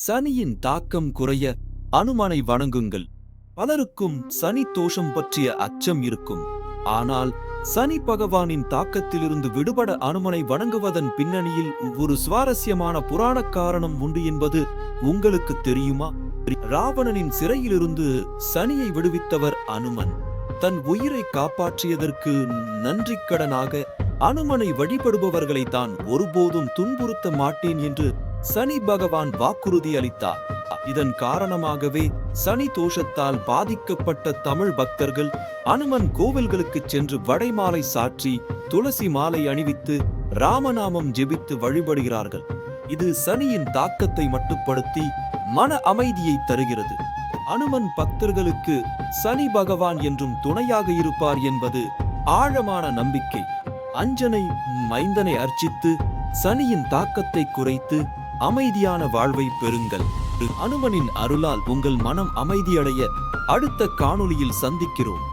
சனியின் தாக்கம் குறைய அனுமனை வணங்குங்கள். பலருக்கும் சனி தோஷம் பற்றிய அச்சம் இருக்கும். ஆனால் சனி பகவானின் தாக்கத்திலிருந்து விடுபட அனுமனை வணங்குவதன் பின்னணியில் ஒரு சுவாரஸ்யமான புராண காரணம் உண்டு என்பது உங்களுக்கு தெரியுமா? ராவணனின் சிறையிலிருந்து சனியை விடுவித்தவர் அனுமன். தன் உயிரை காப்பாற்றியதற்கு நன்றிக்கடனாக அனுமனை வழிபடுபவர்களை தான் ஒருபோதும் துன்புறுத்த மாட்டேன் என்று சனி பகவான் வாக்குறுதி அளித்தார். இதன் காரணமாகவே சனி தோஷத்தால் பாதிக்கப்பட்ட தமிழ் பக்தர்கள் அனுமன் கோவில்களுக்கு சென்று வடைமாலை சாற்றி துளசி மாலை அணிவித்து ராமநாமம் ஜெபித்து வழிபடுகிறார்கள். இது சனியின் தாக்கத்தை மட்டுப்படுத்தி மன அமைதியை தருகிறது. அனுமன் பக்தர்களுக்கு சனி பகவான் என்றும் துணையாக இருப்பார் என்பது ஆழமான நம்பிக்கை. அஞ்சனை மைந்தனை அர்ச்சித்து சனியின் தாக்கத்தை குறைத்து அமைதியான வாழ்வை பெறுங்கள். அனுமனின் அருளால் உங்கள் மனம் அமைதியடைய அடுத்த காணொளியில் சந்திக்கிறோம்.